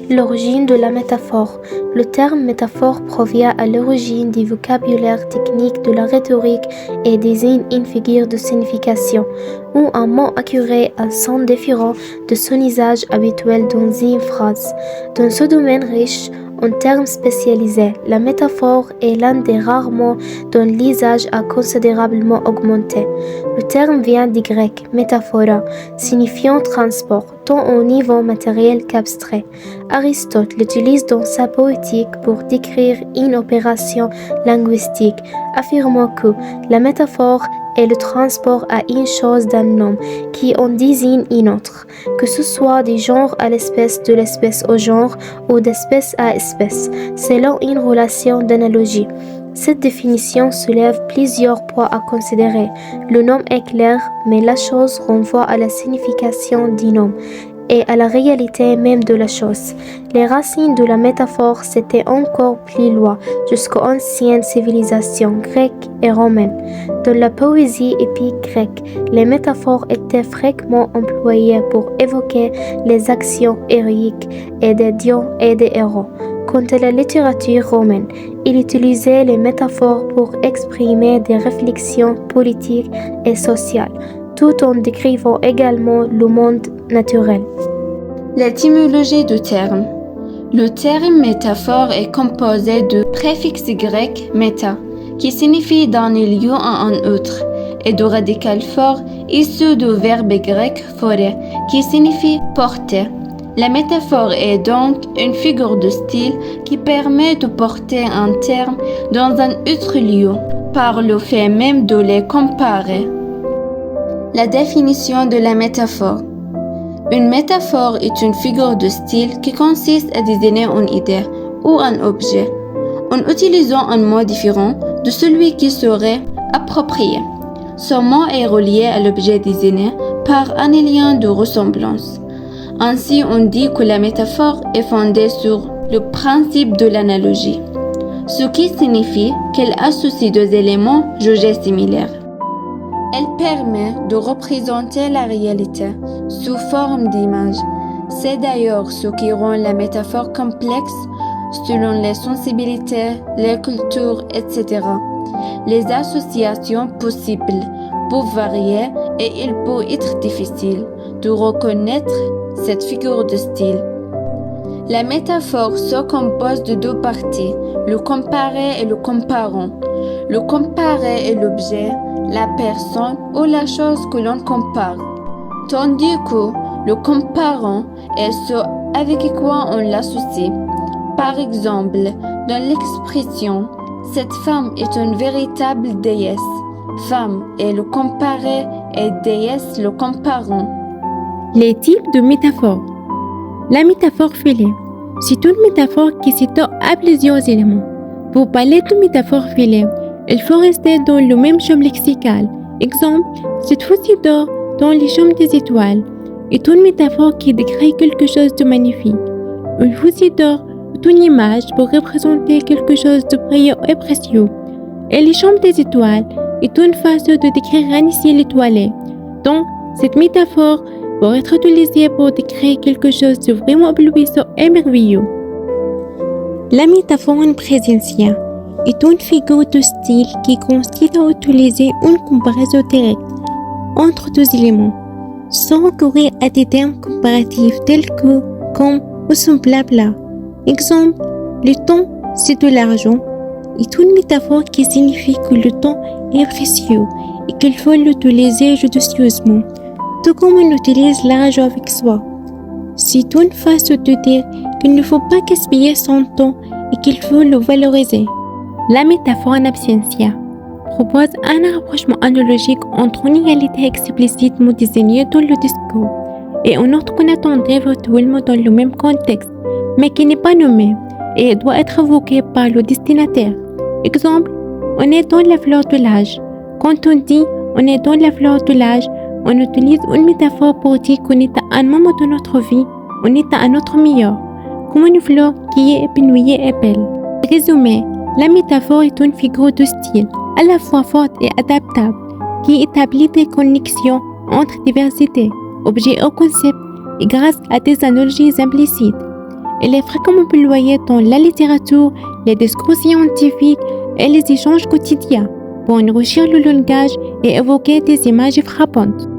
L'origine de la métaphore. Le terme métaphore provient à l'origine du vocabulaire technique de la rhétorique et désigne une figure de signification ou un mot accuré à son différent de son usage habituel dans une phrase. Dans ce domaine riche en termes spécialisés, la métaphore est l'un des rares mots dont l'usage a considérablement augmenté. Le terme vient du grec métaphora, signifiant transport, tant au niveau matériel qu'abstrait. Aristote l'utilise dans sa poétique pour décrire une opération linguistique, affirmant que la métaphore est le transport à une chose d'un nom qui en désigne une autre, que ce soit du genre à l'espèce, de l'espèce au genre ou d'espèce à espèce, selon une relation d'analogie. Cette définition soulève plusieurs points à considérer. Le nom est clair, mais la chose renvoie à la signification du nom et à la réalité même de la chose. Les racines de la métaphore s'étaient encore plus loin, jusqu'aux anciennes civilisations grecques et romaines. Dans la poésie épique grecque, les métaphores étaient fréquemment employées pour évoquer les actions héroïques et des dieux et des héros. Quant à la littérature romaine, il utilisait les métaphores pour exprimer des réflexions politiques et sociales, tout en décrivant également le monde naturel. L'étymologie du terme. Le terme métaphore est composé du préfixe grec méta, qui signifie d'un lieu à un autre, et du radical for issu du verbe grec phoré, qui signifie porter. La métaphore est donc une figure de style qui permet de porter un terme dans un autre lieu, par le fait même de les comparer. La définition de la métaphore. Une métaphore est une figure de style qui consiste à désigner une idée ou un objet en utilisant un mot différent de celui qui serait approprié. Ce mot est relié à l'objet désigné par un lien de ressemblance. Ainsi, on dit que la métaphore est fondée sur le principe de l'analogie, ce qui signifie qu'elle associe deux éléments jugés similaires. Elle permet de représenter la réalité sous forme d'images. C'est d'ailleurs ce qui rend la métaphore complexe selon les sensibilités, les cultures, etc. Les associations possibles peuvent varier et il peut être difficile de reconnaître cette figure de style. La métaphore se compose de deux parties, le comparé et le comparant. Le comparé est l'objet, la personne ou la chose que l'on compare, tandis que le comparant est ce avec quoi on l'associe. Par exemple, dans l'expression « cette femme est une véritable déesse », femme est le comparé et déesse le comparant. Les types de métaphores. La métaphore filée, c'est une métaphore qui s'étend à plusieurs éléments. Pour parler de métaphore filée, il faut rester dans le même champ lexical. Exemple, cette fusée d'or dans les champs des étoiles est une métaphore qui décrit quelque chose de magnifique. Une fusée d'or est une image pour représenter quelque chose de brillant et précieux. Et les champs des étoiles est une façon de décrire un ciel étoilé. Donc, cette métaphore peut être utilisée pour décrire quelque chose de vraiment éblouissant et merveilleux. La métaphore en présentiel est une figure de style qui consiste à utiliser une comparaison directe entre deux éléments, sans recourir à des termes comparatifs tels que, comme ou semblable à. Exemple, le temps, c'est de l'argent, est une métaphore qui signifie que le temps est précieux et qu'il faut l'utiliser judicieusement, tout comme on utilise l'argent avec soi. C'est une façon de dire qu'il ne faut pas gaspiller son temps et qu'il faut le valoriser. La métaphore en absentia propose un rapprochement analogique entre une réalité explicitement désignée dans le discours et une autre qu'on attendait éventuellement dans le même contexte, mais qui n'est pas nommée et doit être évoquée par le destinataire. Exemple, on est dans la fleur de l'âge. Quand on dit on est dans la fleur de l'âge, on utilise une métaphore pour dire qu'on est à un moment de notre vie, on est à un autre meilleur, comme une fleur qui est épanouie et belle. Résumé, la métaphore est une figure de style, à la fois forte et adaptable, qui établit des connexions entre diversité, objets ou concepts, et grâce à des analogies implicites. Elle est fréquemment employée dans la littérature, les discours scientifiques et les échanges quotidiens pour enrichir le langage et évoquer des images frappantes.